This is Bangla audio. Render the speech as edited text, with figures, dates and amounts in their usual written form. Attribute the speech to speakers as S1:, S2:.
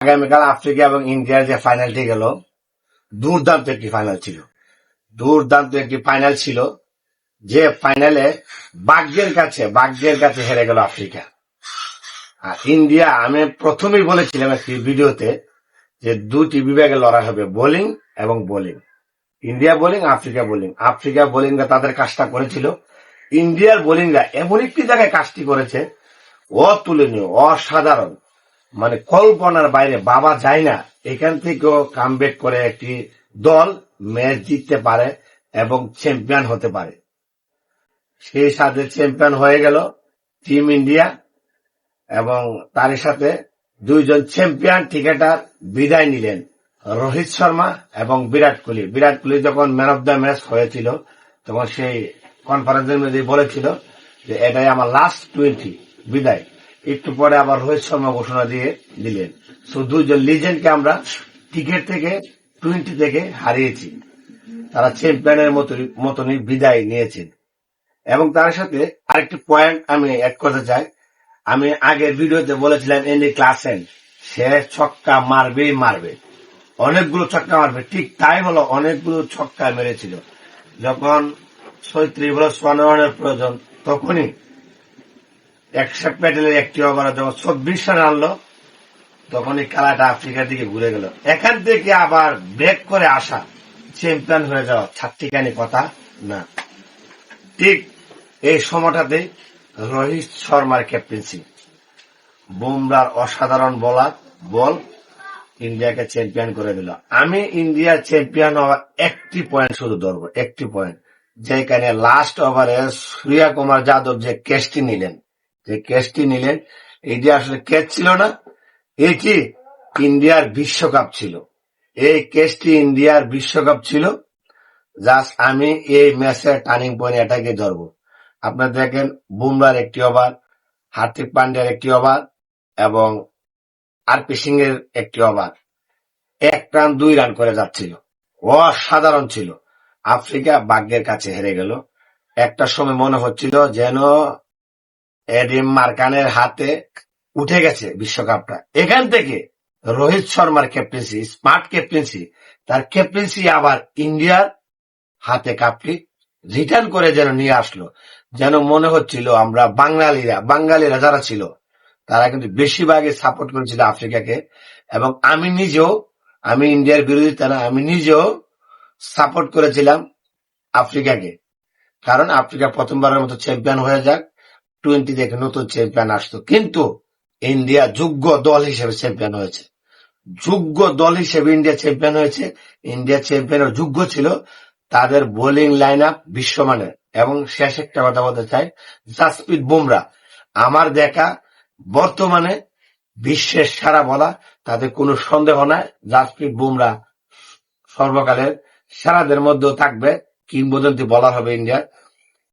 S1: আগামীকাল আফ্রিকা এবং ইন্ডিয়ার যে ফাইনালটি গেল, দুর্দান্ত একটি ফাইনাল ছিল। দুর্দান্ত একটি ফাইনাল ছিল, যে ফাইনালে ভাগ্যের কাছে হেরে গেল আফ্রিকা। আর ইন্ডিয়া, আমি প্রথমেই বলেছিলাম একটি ভিডিওতে যে দুটি বিভাগে লড়াই হবে, বোলিং এবং bowling. India bowling, Africa bowling. Africa বোলিংরা তাদের কাজটা করেছিল, ইন্ডিয়ার বোলিংরা এমন একটি জায়গায় কাজটি করেছে অতুলনীয়, অসাধারণ, মানে কল্পনার বাইরে। বাবা যায় না, এখান থেকেও কামব্যাক করে একটি দল ম্যাচ জিততে পারে এবং চ্যাম্পিয়ন হতে পারে। সেই সাথে চ্যাম্পিয়ন হয়ে গেল টিম ইন্ডিয়া, এবং তার সাথে দুইজন চ্যাম্পিয়ন ক্রিকেটার বিদায় নিলেন, রোহিত শর্মা এবং বিরাট কোহলি। বিরাট কোহলি যখন ম্যান অফ দ্য ম্যাচ হয়েছিল, তখন সেই কনফারেন্সের মধ্যে বলেছিল যে এটাই আমার লাস্ট 20 বিদায়। একটু পরে আবার রোহিত শর্মা ঘোষণা দিয়ে দিলেন। সো দুইজন লিজেন্ডকে আমরা ক্রিকেট থেকে 20 থেকে হারিয়েছি, তারা চ্যাম্পিয়নের মতনই বিদায় নিয়েছেন। এবং তার সাথে আরেকটি পয়েন্ট আমি অ্যাড করতে চাই। আমি আগের ভিডিওতে বলেছিলাম এন্ডি ক্লাসেন, সে ছক্কা মারবে, অনেকগুলো ছক্কা মারবে। ঠিক তাই হলো, অনেকগুলো ছক্কা মেরেছিল। যখন 36 বলে 54 রানের প্রয়োজন, তখনই একশাপ প্যাটেলের একটি ওভারে যখন 24 রান আনলো, তখনই খেলাটা আফ্রিকার দিকে ঘুরে গেল। এখান থেকে আবার ব্রেক করে আসা, চ্যাম্পিয়ন হয়ে যাওয়া ছাত্রীকানি কথা না। ঠিক এই সময়টাতে রোহিত শর্মার ক্যাপ্টেন্সি, বুমরার অসাধারণ বল ইন্ডিয়াকে চ্যাম্পিয়ন করে দিল। আমি ইন্ডিয়ার চ্যাম্পিয়ন হওয়ার একটি পয়েন্ট শুধু ধরবো, একটি পয়েন্ট, যেখানে লাস্ট ওভারে সূর্য কুমার যাদব যে ক্যাচটি নিলেন, এটি আসলে ক্যাচ ছিল না, এটি ইন্ডিয়ার বিশ্বকাপ ছিল। এই ক্যাচটি ইন্ডিয়ার বিশ্বকাপ ছিল। জাস্ট আমি এই ম্যাচের টার্নিং পয়েন্ট এটাকে ধরবো। আপনারা দেখেন, বুমরার একটি ওভার, হার্দিক পান্ডিয়ার একটি ওভার এবং আরপি সিং এর একটি ওভার, 1 রান 2 রান করে যাচ্ছিল, অসাধারণ ছিল। আফ্রিকা ভাগ্যের কাছে হেরে গেল। একটা সময় মনে হচ্ছিল যেন এডিম মার্কানের হাতে উঠে গেছে বিশ্বকাপটা। এখান থেকে রোহিত শর্মার ক্যাপ্টেন্সি, স্মার্ট ক্যাপ্টেন্সি, তার ক্যাপ্টেন্সি আবার ইন্ডিয়ার হাতে কাপটি রিটার্ন করে যেন নিয়ে আসলো। যেন মনে হচ্ছিল আমরা বাঙালিরা যারা ছিল, তারা কিন্তু বেশিরভাগই সাপোর্ট করেছিল আফ্রিকাকে। এবং আমি ইন্ডিয়ার বিরোধিতা না, আমি নিজেও সাপোর্ট করেছিলাম আফ্রিকাকে। কারণ আফ্রিকা প্রথমবারের মতো চ্যাম্পিয়ন হয়ে যাক, 20 থেকে নতুন চ্যাম্পিয়ন আসতো। কিন্তু ইন্ডিয়া যোগ্য দল হিসেবে চ্যাম্পিয়ন হয়েছে, ইন্ডিয়া চ্যাম্পিয়ন হয়েছে। ইন্ডিয়া চ্যাম্পিয়নের যোগ্য ছিল, তাদের বোলিং লাইন আপ বিশ্বমানের। এবং শেষ একটা কথা বলতে চাই, জাসপ্রীত বুমরা আমার দেখা বর্তমানে বিশ্বের সেরা বলা, তাতে কোনো সন্দেহ নাই। জাসপ্রীত বুমরা সর্বকালের সেরাদের মধ্যেও থাকবে, কিংবদন্তি বলার হবে ইন্ডিয়ার।